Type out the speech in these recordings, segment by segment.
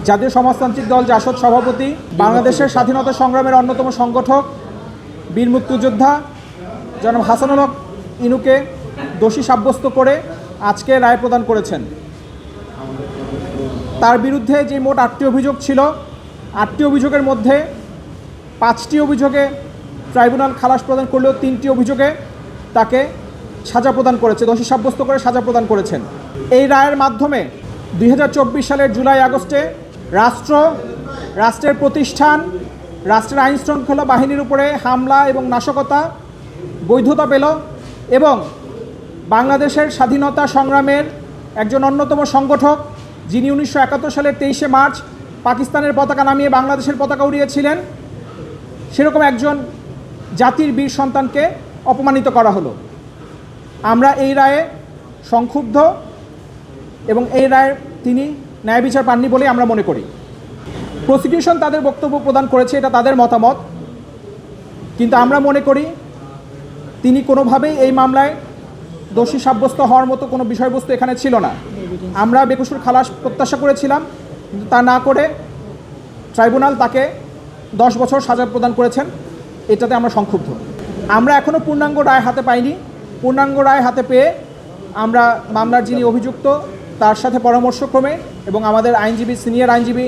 জাতীয় সমাজতান্ত্রিক দল জাসদ সভাপতি, বাংলাদেশের স্বাধীনতা সংগ্রামের অন্যতম সংগঠক, বীর মুক্তিযোদ্ধা জনাব হাসানুল হক ইনুকে দোষী সাব্যস্ত করে আজকে রায় প্রদান করেছেন। তার বিরুদ্ধে যে মোট 8টি অভিযোগ ছিল, 8টি অভিযোগের মধ্যে 5টি অভিযোগে ট্রাইব্যুনাল খালাস প্রদান করলেও 3টি অভিযোগে তাকে সাজা প্রদান করেছে, দোষী সাব্যস্ত করে সাজা প্রদান করেছেন। এই রায়ের মাধ্যমে 2024 সালের জুলাই আগস্টে রাষ্ট্রের প্রতিষ্ঠান, রাষ্ট্রের আইন শৃঙ্খলা বাহিনীর উপরে হামলা এবং নাশকতা বৈধতা পেল এবং বাংলাদেশের স্বাধীনতা সংগ্রামের একজন অন্যতম সংগঠক, যিনি 1971 সালের 23শে মার্চ পাকিস্তানের পতাকা নামিয়ে বাংলাদেশের পতাকা উড়িয়েছিলেন, সেরকম একজন জাতির বীর সন্তানকে অপমানিত করা হলো। আমরা এই রায়ে সংক্ষুব্ধ এবং এই রায়ে তিনি ন্যায় বিচার পাননি বলেই আমরা মনে করি। প্রসিকিউশন তাদের বক্তব্য প্রদান করেছে, এটা তাদের মতামত, কিন্তু আমরা মনে করি তিনি কোনোভাবেই এই মামলায় দোষী সাব্যস্ত হওয়ার মতো কোনো বিষয়বস্তু এখানে ছিল না। আমরা বেকসুর খালাস প্রত্যাশা করেছিলাম, কিন্তু তা না করে ট্রাইব্যুনাল তাকে 10 বছর সাজা প্রদান করেছেন, এটাতে আমরা সংক্ষুব্ধ। আমরা এখনও পূর্ণাঙ্গ রায় হাতে পাইনি। পূর্ণাঙ্গ রায় হাতে পেয়ে আমরা মামলার যিনি অভিযুক্ত তার সাথে পরামর্শক্রমে এবং আমাদের আইনজীবী, সিনিয়র আইনজীবী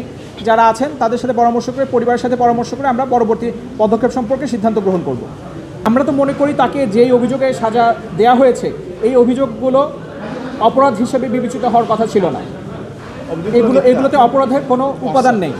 যারা আছেন তাদের সাথে পরামর্শ করে, পরিবারের সাথে পরামর্শ করে আমরা পরবর্তী পদক্ষেপ সম্পর্কে সিদ্ধান্ত গ্রহণ করব। আমরা তো মনে করি তাকে যেই অভিযোগে সাজা দেয়া হয়েছে এই অভিযোগগুলো অপরাধ হিসেবে বিবেচিত হওয়ার কথা ছিল না। এগুলোতে অপরাধের কোনো উপাদান নেই।